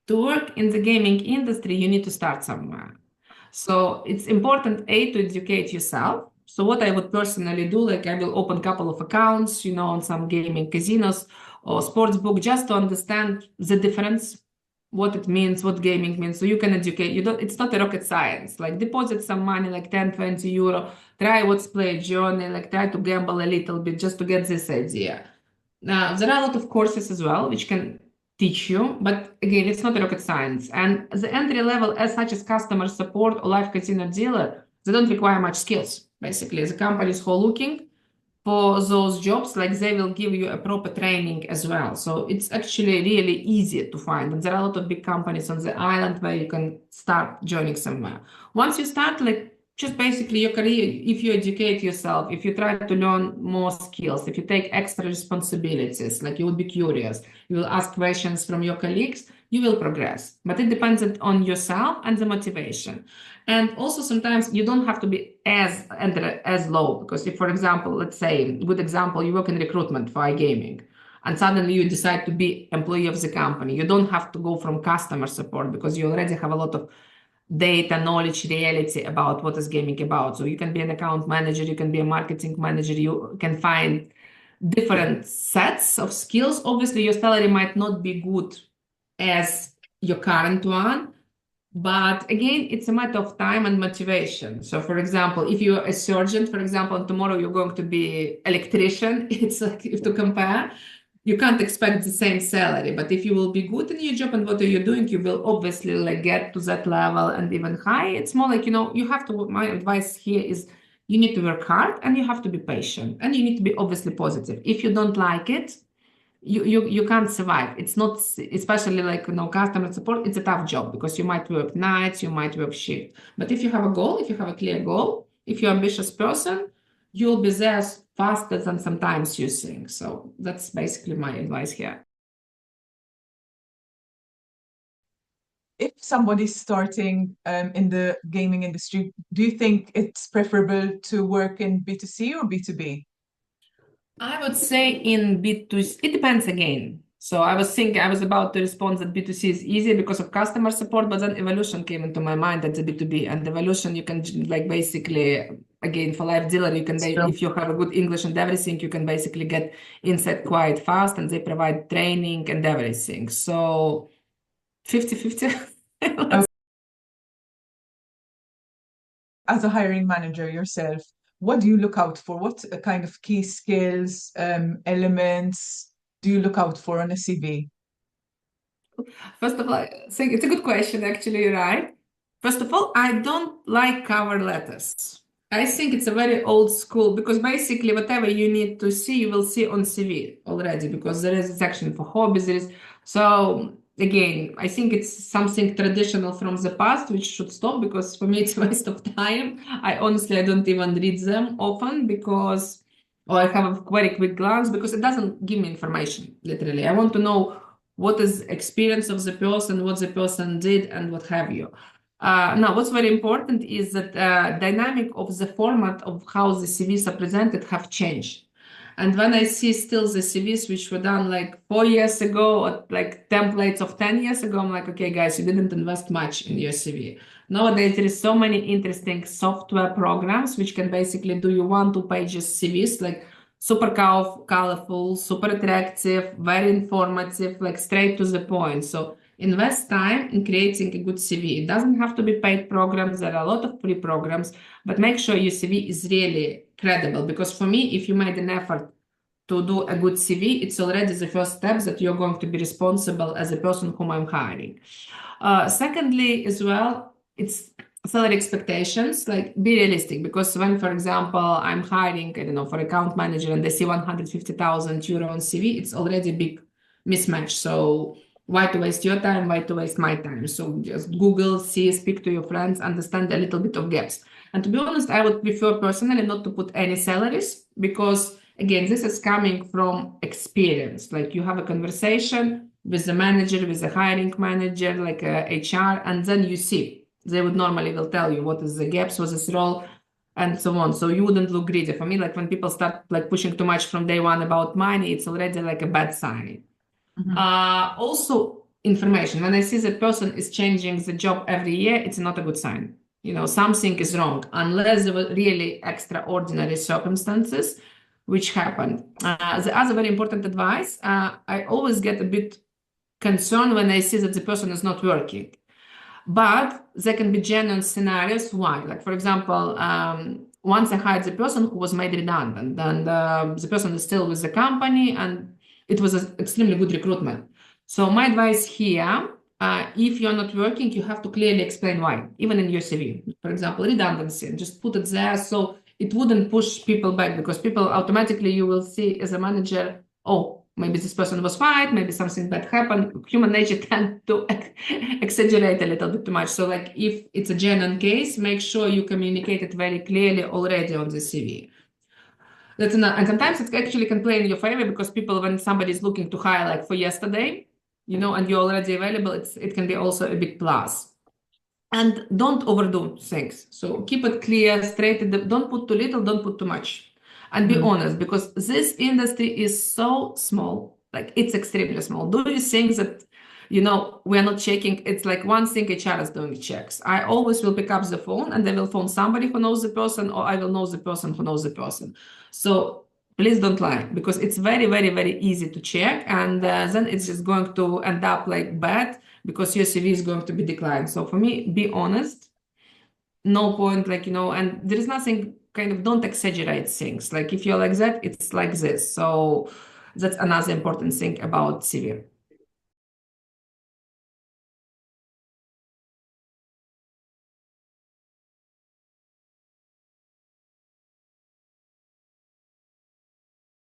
to work in the gaming industry, you need to start somewhere. So it's important, A, to educate yourself. So what I would personally do, like I will open a couple of accounts, on some gaming casinos or sports book, just to understand the difference, what it means, what gaming means. So you can educate, it's not a rocket science, like deposit some money, like 10, 20 euro, try what's play journey, like try to gamble a little bit just to get this idea. Now, there are a lot of courses as well, which can teach you, but again, it's not a rocket science. And the entry level, as such as customer support or live casino dealer, they don't require much skills. Basically, the companies who are looking for those jobs, like they will give you a proper training as well. So it's actually really easy to find. And there are a lot of big companies on the island where you can start joining somewhere. Once you start, like just basically your career, if you educate yourself, if you try to learn more skills, if you take extra responsibilities, like you will be curious, you will ask questions from your colleagues, you will progress. But it depends on yourself and the motivation. And also sometimes you don't have to be as low, because if, for example, let's say, good example, you work in recruitment for iGaming, and suddenly you decide to be employee of the company, you don't have to go from customer support because you already have a lot of data, knowledge, reality about what is gaming about. So you can be an account manager, you can be a marketing manager, you can find different sets of skills. Obviously, your salary might not be good as your current one, but again, it's a matter of time and motivation. So for example, if you're a surgeon, for example, and tomorrow you're going to be electrician, it's like, if to compare, you can't expect the same salary. But if you will be good in your job and what are you doing, you will obviously like get to that level and even high. It's more like, you have to, my advice here is you need to work hard and you have to be patient and you need to be obviously positive. If you don't like it, you can't survive. It's not, especially like customer support, it's a tough job because you might work nights, you might work shift. But if you have a goal, if you have a clear goal, if you're an ambitious person, you'll be there faster than sometimes you think. So that's basically my advice here. If somebody's starting in the gaming industry, do you think it's preferable to work in B2C or B2B? I would say in B2C, it depends again. So I was about to respond that B2C is easier because of customer support, but then evolution came into my mind at the B2B. And evolution, you can like basically, again, for live dealer, you can, if you have a good English and everything, you can basically get inside quite fast and they provide training and everything. So 50-50. As a hiring manager yourself, what do you look out for? What kind of key skills, elements do you look out for on a CV? First of all, I think it's a good question, actually, you're right. First of all, I don't like cover letters. I think it's a very old school because basically whatever you need to see, you will see on CV already because there is a section for hobbies. So again, I think it's something traditional from the past, which should stop because for me it's a waste of time. I don't even read them often because, or I have a very quick glance because it doesn't give me information, literally. I want to know what is experience of the person, what the person did, and what have you. Now, what's very important is that dynamic of the format of how the CVs are presented have changed. And when I see still the CVs which were done like 4 years ago, or like templates of 10 years ago, I'm like, okay, guys, you didn't invest much in your CV. Nowadays, there is so many interesting software programs which can basically do you 1-2 pages CVs, like super colorful, super attractive, very informative, like straight to the point. So invest time in creating a good CV. It doesn't have to be paid programs. There are a lot of free programs, but make sure your CV is really credible. Because for me, if you made an effort to do a good CV, it's already the first step that you're going to be responsible as a person whom I'm hiring. Secondly, as well, it's salary expectations, like be realistic, because when, for example, I'm hiring, I don't know, for account manager and they see 150,000 euro on CV, it's already a big mismatch. So why to waste your time? Why to waste my time? So just Google, see, speak to your friends, understand a little bit of gaps. And to be honest, I would prefer personally not to put any salaries because, again, this is coming from experience. Like you have a conversation with the manager, with the hiring manager, like HR, and then you see. They would normally will tell you what is the gaps for this role and so on. So you wouldn't look greedy. For me, like when people start like pushing too much from day one about money, it's already like a bad sign. Also, information. When I see the person is changing the job every year, it's not a good sign. Something is wrong, unless there were really extraordinary circumstances which happened. The other very important advice, I always get a bit concerned when I see that the person is not working. But there can be genuine scenarios why. Like, for example, once I hired the person who was made redundant, and the person is still with the company, and it was an extremely good recruitment. So my advice here, if you're not working, you have to clearly explain why, even in your CV. For example, redundancy, just put it there so it wouldn't push people back, because people automatically, you will see as a manager, oh, maybe this person was fired, maybe something bad happened. Human nature tends to exaggerate a little bit too much. So like if it's a genuine case, make sure you communicate it very clearly already on the CV. And sometimes it actually can play in your favor, because people, when somebody is looking to hire like for yesterday, and you're already available, it can be also a big plus. And don't overdo things. So keep it clear, straight. Don't put too little, don't put too much. And be honest, because this industry is so small, like it's extremely small. Do you think that, we're not checking? It's like one thing HR is doing checks. I always will pick up the phone and I will phone somebody who knows the person, or I will know the person who knows the person. So please don't lie, because it's very, very, very easy to check. And then it's just going to end up like bad, because your CV is going to be declined. So for me, be honest. No point, and there is nothing, don't exaggerate things. Like if you're like that, it's like this. So that's another important thing about CV.